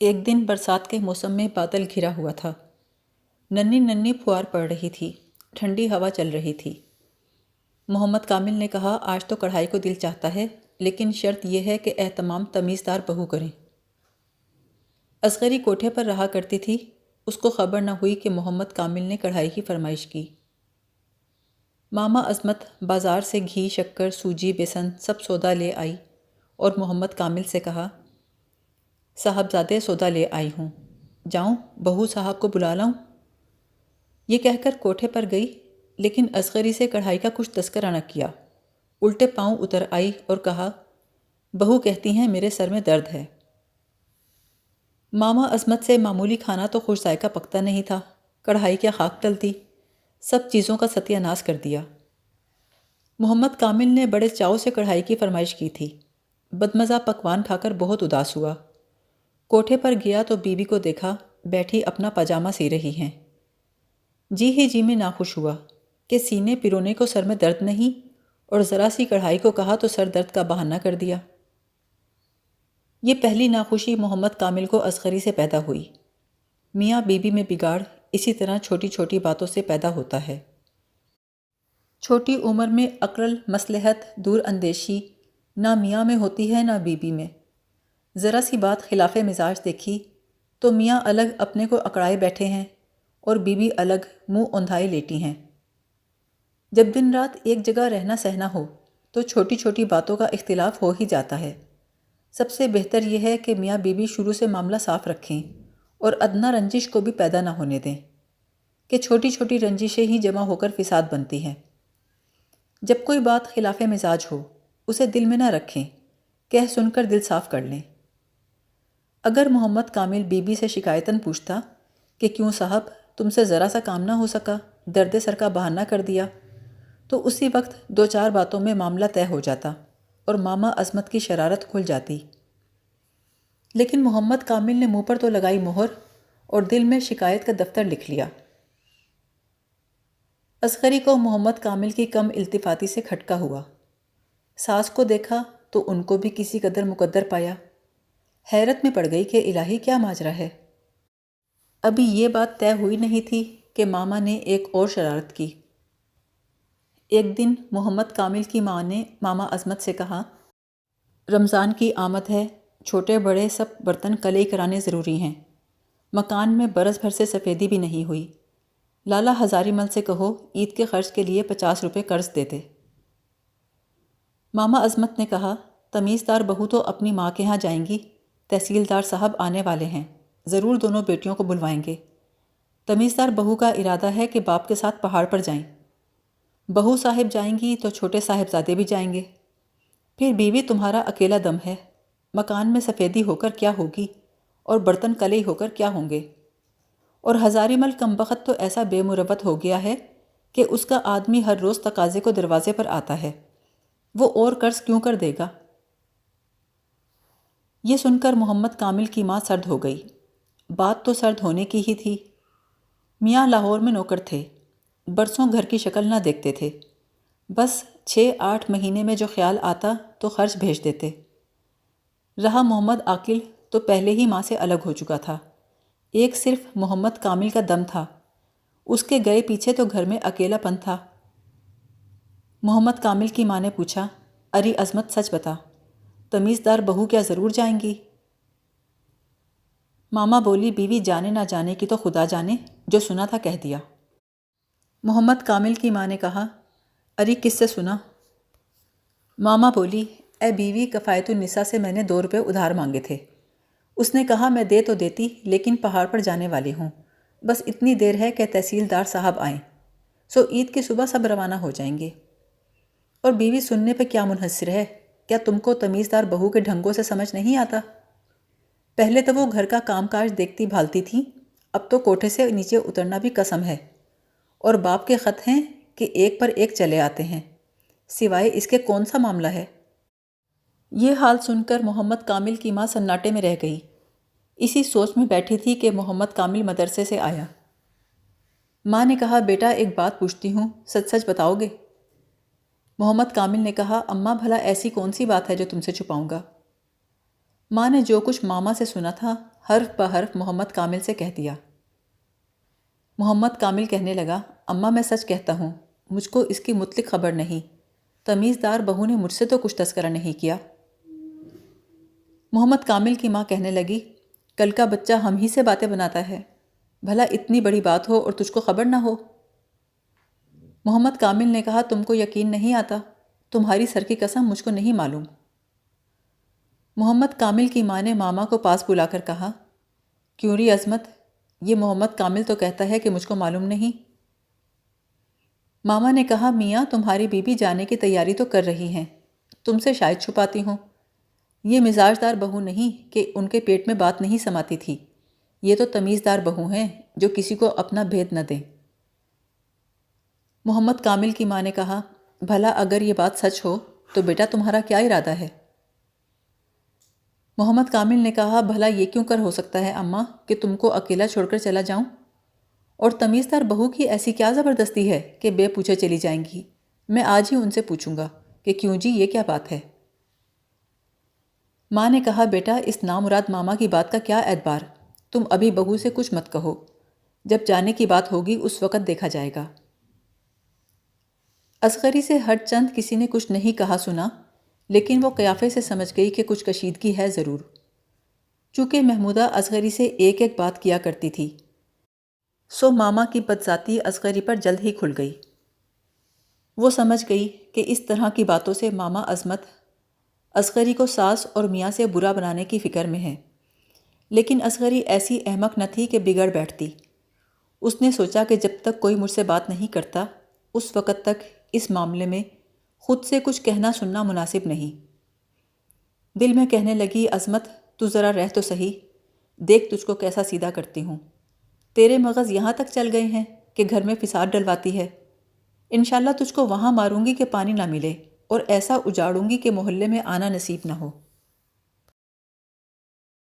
ایک دن برسات کے موسم میں بادل گھرا ہوا تھا۔ ننھی ننھی پھوار پڑ رہی تھی، ٹھنڈی ہوا چل رہی تھی۔ محمد کامل نے کہا، آج تو کڑھائی کو دل چاہتا ہے، لیکن شرط یہ ہے کہ اہتمام تمیزدار بہو کریں۔ اصغری کوٹھے پر رہا کرتی تھی، اس کو خبر نہ ہوئی کہ محمد کامل نے کڑھائی کی فرمائش کی۔ ماما عظمت بازار سے گھی، شکر، سوجی، بیسن سب سودا لے آئی اور محمد کامل سے کہا، صاحبزادے سودا لے آئی ہوں، جاؤں بہو صاحب کو بلا لاؤں؟ یہ کہہ کر کوٹھے پر گئی، لیکن اصغری سے کڑھائی کا کچھ تذکرہ نہ کیا۔ الٹے پاؤں اتر آئی اور کہا، بہو کہتی ہیں میرے سر میں درد ہے۔ ماما عظمت سے معمولی کھانا تو خوش ذائقہ پکتا نہیں تھا، کڑھائی کیا خاک ڈلتی، سب چیزوں کا ستیہ ناش کر دیا۔ محمد کامل نے بڑے چاؤ سے کڑھائی کی فرمائش کی تھی، بدمزہ پکوان کھا کر بہت اداس ہوا۔ کوٹھے پر گیا تو بیوی کو دیکھا بیٹھی اپنا پاجامہ سی رہی ہیں۔ جی ہی جی میں ناخوش ہوا کہ سینے پیرونے کو سر میں درد نہیں، اور ذرا سی کڑھائی کو کہا تو سر درد کا بہانہ کر دیا۔ یہ پہلی ناخوشی محمد کامل کو اصغری سے پیدا ہوئی۔ میاں بیوی میں بگاڑ اسی طرح چھوٹی چھوٹی باتوں سے پیدا ہوتا ہے۔ چھوٹی عمر میں عقل، مصلحت، دور اندیشی نہ میاں میں ہوتی ہے نہ بیوی میں۔ ذرا سی بات خلاف مزاج دیکھی تو میاں الگ اپنے کو اکڑائے بیٹھے ہیں اور بیوی الگ منہ اوندھائے لیٹی ہیں۔ جب دن رات ایک جگہ رہنا سہنا ہو تو چھوٹی چھوٹی باتوں کا اختلاف ہو ہی جاتا ہے۔ سب سے بہتر یہ ہے کہ میاں بیوی شروع سے معاملہ صاف رکھیں اور ادنا رنجش کو بھی پیدا نہ ہونے دیں، کہ چھوٹی چھوٹی رنجشیں ہی جمع ہو کر فساد بنتی ہیں۔ جب کوئی بات خلاف مزاج ہو اسے دل میں نہ رکھیں، کہہ سن کر دل صاف کر لیں۔ اگر محمد کامل بیوی سے شکایتاً پوچھتا کہ کیوں صاحب تم سے ذرا سا کام نہ ہو سکا، درد سر کا بہانہ کر دیا، تو اسی وقت دو چار باتوں میں معاملہ طے ہو جاتا اور ماما عظمت کی شرارت کھل جاتی۔ لیکن محمد کامل نے منہ پر تو لگائی مہر اور دل میں شکایت کا دفتر لکھ لیا۔ اصغری کو محمد کامل کی کم التفاتی سے کھٹکا ہوا۔ ساس کو دیکھا تو ان کو بھی کسی قدر مقدر پایا۔ حیرت میں پڑ گئی کہ الہی کیا ماجرا ہے۔ ابھی یہ بات طے ہوئی نہیں تھی کہ ماما نے ایک اور شرارت کی۔ ایک دن محمد کامل کی ماں نے ماما عظمت سے کہا، رمضان کی آمد ہے، چھوٹے بڑے سب برتن کلئی کرانے ضروری ہیں۔ مکان میں برس بھر سے سفیدی بھی نہیں ہوئی۔ لالا ہزاری مل سے کہو عید کے خرچ کے لیے 50 روپے قرض دے دے۔ ماما عظمت نے کہا، تمیزدار بہو تو اپنی ماں کے ہاں جائیں گی، تحصیلدار صاحب آنے والے ہیں، ضرور دونوں بیٹیوں کو بلوائیں گے۔ تمیزدار بہو کا ارادہ ہے کہ باپ کے ساتھ پہاڑ پر جائیں۔ بہو صاحب جائیں گی تو چھوٹے صاحبزادے بھی جائیں گے۔ پھر بیوی تمہارا اکیلا دم ہے، مکان میں سفیدی ہو کر کیا ہوگی اور برتن کلئی ہو کر کیا ہوں گے؟ اور ہزاری مل کمبخت تو ایسا بے مروت ہو گیا ہے کہ اس کا آدمی ہر روز تقاضے کو دروازے پر آتا ہے، وہ اور قرض کیوں کر دے گا؟ یہ سن کر محمد کامل کی ماں سرد ہو گئی۔ بات تو سرد ہونے کی ہی تھی۔ میاں لاہور میں نوکر تھے، برسوں گھر کی شکل نہ دیکھتے تھے، بس 6-8 مہینے میں جو خیال آتا تو خرچ بھیج دیتے۔ رہا محمد عاقل تو پہلے ہی ماں سے الگ ہو چکا تھا، ایک صرف محمد کامل کا دم تھا، اس کے گئے پیچھے تو گھر میں اکیلا پن تھا۔ محمد کامل کی ماں نے پوچھا، اری عظمت سچ بتا، تمیزدار بہو کیا ضرور جائیں گی؟ ماما بولی، بیوی جانے نہ جانے کی تو خدا جانے، جو سنا تھا کہہ دیا۔ محمد کامل کی ماں نے کہا، اری کس سے سنا؟ ماما بولی، اے بیوی، کفایت النساء سے میں نے 2 روپے ادھار مانگے تھے، اس نے کہا میں دے تو دیتی لیکن پہاڑ پر جانے والی ہوں، بس اتنی دیر ہے کہ تحصیلدار صاحب آئیں، سو عید کی صبح سب روانہ ہو جائیں گے۔ اور بیوی سننے پہ کیا منحصر ہے، کیا تم کو تمیزدار بہو کے ڈھنگوں سے سمجھ نہیں آتا؟ پہلے تو وہ گھر کا کام کاج دیکھتی بھالتی تھیں، اب تو کوٹھے سے نیچے اترنا بھی قسم ہے، اور باپ کے خط ہیں کہ ایک پر ایک چلے آتے ہیں، سوائے اس کے کون سا معاملہ ہے؟ یہ حال سن کر محمد کامل کی ماں سناٹے میں رہ گئی، اسی سوچ میں بیٹھی تھی کہ محمد کامل مدرسے سے آیا۔ ماں نے کہا، بیٹا ایک بات پوچھتی ہوں، سچ سچ بتاؤ گے؟ محمد کامل نے کہا، اماں بھلا ایسی کون سی بات ہے جو تم سے چھپاؤں گا؟ ماں نے جو کچھ ماما سے سنا تھا حرف بہ حرف محمد کامل سے کہہ دیا۔ محمد کامل کہنے لگا، اماں میں سچ کہتا ہوں، مجھ کو اس کی مطلق خبر نہیں، تمیزدار بہو نے مجھ سے تو کچھ تذکرہ نہیں کیا۔ محمد کامل کی ماں کہنے لگی، کل کا بچہ ہم ہی سے باتیں بناتا ہے، بھلا اتنی بڑی بات ہو اور تجھ کو خبر نہ ہو۔ محمد کامل نے کہا، تم کو یقین نہیں آتا؟ تمہاری سر کی قسم مجھ کو نہیں معلوم۔ محمد کامل کی ماں نے ماما کو پاس بلا کر کہا، کیوں ری عظمت، یہ محمد کامل تو کہتا ہے کہ مجھ کو معلوم نہیں۔ ماما نے کہا، میاں تمہاری بیوی جانے کی تیاری تو کر رہی ہیں، تم سے شاید چھپاتی ہوں۔ یہ مزاجدار بہو نہیں کہ ان کے پیٹ میں بات نہیں سماتی تھی، یہ تو تمیزدار بہو ہیں جو کسی کو اپنا بھید نہ دیں۔ محمد کامل کی ماں نے کہا، بھلا اگر یہ بات سچ ہو تو بیٹا تمہارا کیا ارادہ ہے؟ محمد کامل نے کہا، بھلا یہ کیوں کر ہو سکتا ہے اماں کہ تم کو اکیلا چھوڑ کر چلا جاؤں؟ اور تمیزدار بہو کی ایسی کیا زبردستی ہے کہ بے پوچھے چلی جائیں گی؟ میں آج ہی ان سے پوچھوں گا کہ کیوں جی یہ کیا بات ہے؟ ماں نے کہا، بیٹا اس نامراد ماما کی بات کا کیا اعتبار، تم ابھی بہو سے کچھ مت کہو، جب جانے کی بات ہوگی اس وقت دیکھا جائے گا۔ اصغری سے ہٹ چند کسی نے کچھ نہیں کہا سنا، لیکن وہ قیافے سے سمجھ گئی کہ کچھ کشیدگی ہے ضرور۔ چونکہ محمودہ اصغری سے ایک ایک بات کیا کرتی تھی، سو ماما کی بدذاتی اصغری پر جلد ہی کھل گئی۔ وہ سمجھ گئی کہ اس طرح کی باتوں سے ماما عظمت اصغری کو ساس اور میاں سے برا بنانے کی فکر میں ہے، لیکن اصغری ایسی احمق نہ تھی کہ بگڑ بیٹھتی۔ اس نے سوچا کہ جب تک کوئی مجھ سے بات نہیں کرتا اس وقت تک اس معاملے میں خود سے کچھ کہنا سننا مناسب نہیں۔ دل میں کہنے لگی، عظمت تو ذرا رہ تو صحیح، دیکھ تجھ کو کیسا سیدھا کرتی ہوں۔ تیرے مغز یہاں تک چل گئے ہیں کہ گھر میں فساد ڈلواتی ہے۔ انشاءاللہ تجھ کو وہاں ماروں گی کہ پانی نہ ملے، اور ایسا اجاڑوں گی کہ محلے میں آنا نصیب نہ ہو۔